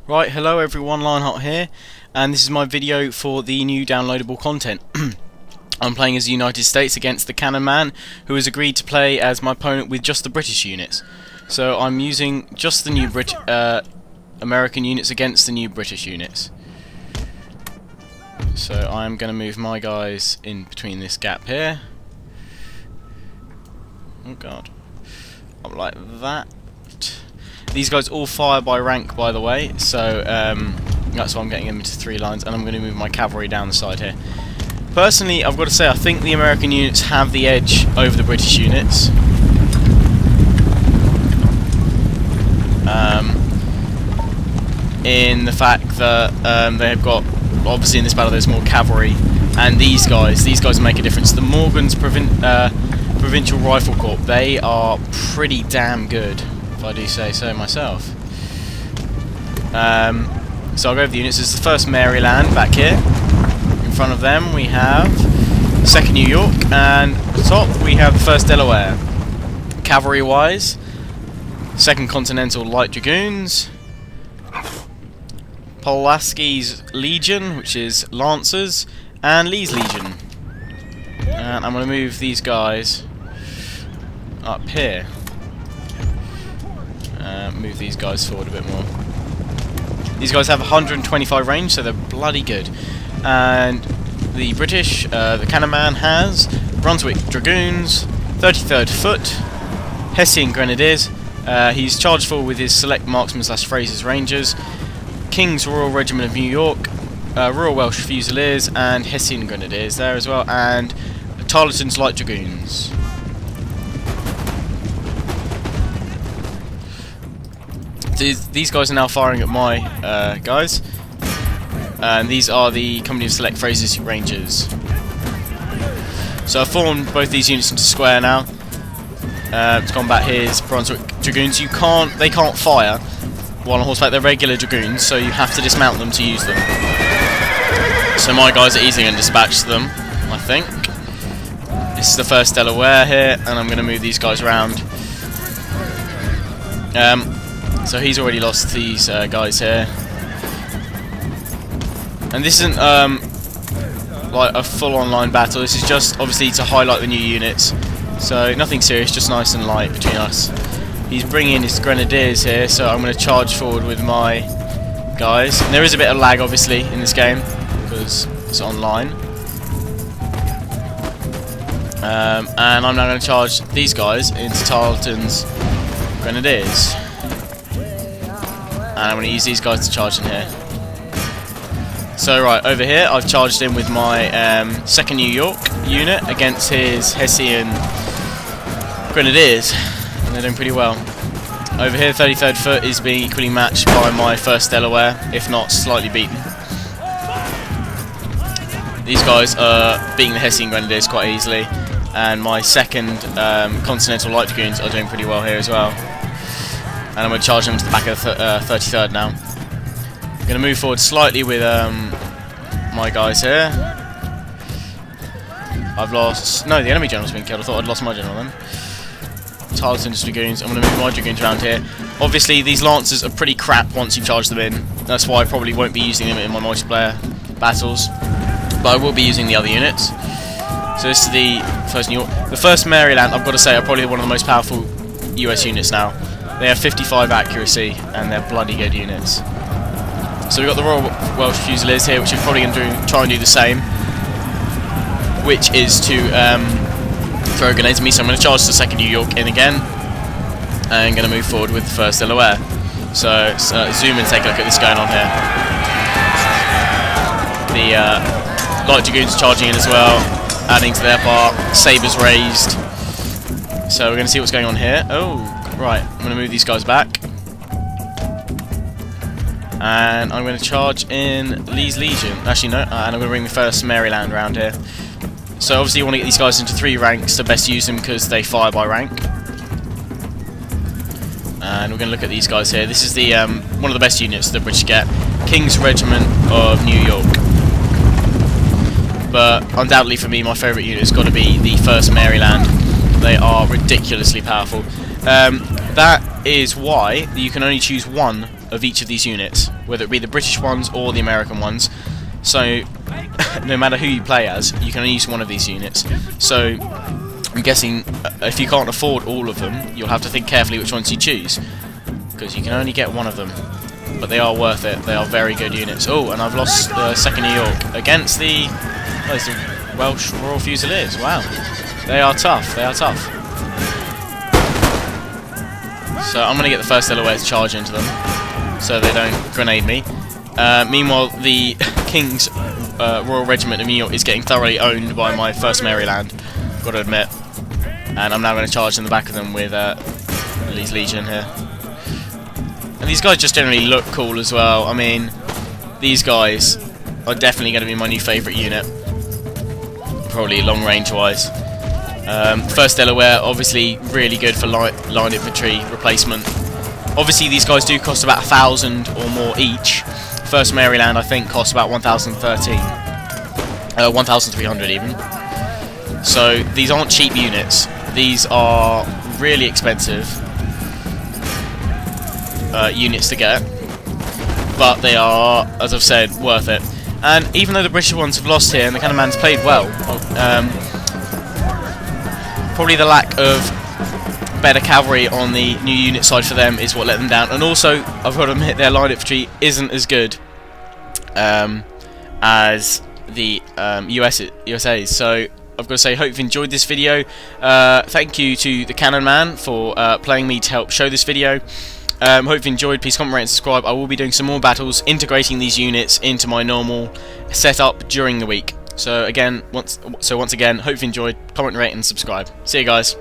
Right, hello everyone, Lionheart here, and this is my video for the new downloadable content. I'm playing as the United States against the Cannon Man, who has agreed to play as my opponent with just the British units. So I'm using just the new American units against the new British units. So I'm going to move my guys in between this gap here. Oh god. Up like that. These guys all fire by rank, by the way, so that's why I'm getting them into 3 lines, and I'm going to move my cavalry down the side here. Personally, I've got to say, I think the American units have the edge over the British units. In the fact that they've got, obviously in this battle there's more cavalry, and these guys make a difference. The Morgan's Provincial Rifle Corps, they are pretty damn good, if I do say so myself. So I'll go over the units. This is the 1st Maryland back here. In front of them we have 2nd New York, and at the top we have the 1st Delaware. Cavalry wise, 2nd Continental Light Dragoons, Pulaski's Legion, which is Lancers, and Lee's Legion. And I'm going to move these guys up here. Move these guys forward a bit more. These guys have 125 range, so they're bloody good. And the British, the Cannon Man has Brunswick Dragoons, 33rd Foot, Hessian Grenadiers. He's charged forward with his Select Marksmen / Fraser's Rangers, King's Royal Regiment of New York, Royal Welsh Fusiliers, and Hessian Grenadiers there as well, and Tarleton's Light Dragoons. These guys are now firing at my guys, and these are the Company of Select Fraser's Rangers. So I've formed both these units into square now to combat his Brunswick Dragoons. They can't fire while on horseback. They're regular dragoons, so you have to dismount them to use them. So my guys are easily going to dispatch them, I think. This is the 1st Delaware here, and I'm going to move these guys around. So he's already lost these guys here, and this isn't like a full online battle. This is just obviously to highlight the new units, so nothing serious, just nice and light between us. He's bringing in his Grenadiers here, so I'm going to charge forward with my guys. And there is a bit of lag obviously in this game because it's online, and I'm now going to charge these guys into Tarleton's Grenadiers. And I'm going to use these guys to charge in here. So right, over here I've charged in with my 2nd New York unit against his Hessian Grenadiers, and they're doing pretty well. Over here 33rd Foot is being equally matched by my 1st Delaware, if not slightly beaten. These guys are beating the Hessian Grenadiers quite easily, and my 2nd Continental Light Dragoons are doing pretty well here as well. And I'm going to charge them to the back of the 33rd now. I'm going to move forward slightly with my guys here. I've lost... No, the enemy general's been killed. I thought I'd lost my general then. Tarleton's Dragoons. I'm going to move my Dragoons around here. Obviously, these Lancers are pretty crap once you charge them in. That's why I probably won't be using them in my multiplayer battles. But I will be using the other units. So this is the 1st New York. The 1st Maryland, I've got to say, are probably one of the most powerful US units now. They have 55 accuracy, and they're bloody good units. So we've got the Royal Welsh Fusiliers here, which are probably going to try and do the same, which is to throw grenades at me. So I'm going to charge the 2nd New York in again, and I'm going to move forward with the 1st Delaware. So zoom and take a look at this going on here. The Light Dragoons charging in as well, adding to their part. Sabres raised. So we're going to see what's going on here. Oh. Right, I'm going to move these guys back, and I'm going to charge in Lee's Legion. Actually no, and I'm going to bring the 1st Maryland around here. So obviously you want to get these guys into 3 ranks to best use them because they fire by rank. And we're going to look at these guys here. This is the one of the best units the British get, King's Regiment of New York. But undoubtedly for me, my favourite unit has got to be the 1st Maryland. They are ridiculously powerful. That is why you can only choose one of each of these units, whether it be the British ones or the American ones. So no matter who you play as, you can only use one of these units. So I'm guessing if you can't afford all of them, you'll have to think carefully which ones you choose, because you can only get one of them. But they are worth it. They are very good units. Oh, and I've lost 2nd New York against the Welsh Royal Fusiliers. Wow, they are tough. They are tough. So I'm going to get the 1st Delaware to charge into them, so they don't grenade me. Meanwhile, the King's Royal Regiment of New York is getting thoroughly owned by my 1st Maryland, got to admit. And I'm now going to charge in the back of them with Lee's Legion here. And these guys just generally look cool as well. I mean, these guys are definitely going to be my new favourite unit, probably long range wise. 1st Delaware, obviously really good for line infantry replacement. Obviously these guys do cost about 1,000 or more each. 1st Maryland, I think, costs about 1,013, 1,300 even. So these aren't cheap units. These are really expensive units to get, but they are, as I've said, worth it. And even though the British ones have lost here and the Cannon Man's played well, probably the lack of better cavalry on the new unit side for them is what let them down. And also, I've got to admit, their line infantry isn't as good as the USA's. So I've got to say, hope you've enjoyed this video. Thank you to the Cannon Man for playing me to help show this video. Hope you've enjoyed. Please comment, rate and subscribe. I will be doing some more battles, integrating these units into my normal setup during the week. So once again, hope you've enjoyed. Comment, rate and subscribe. See you guys.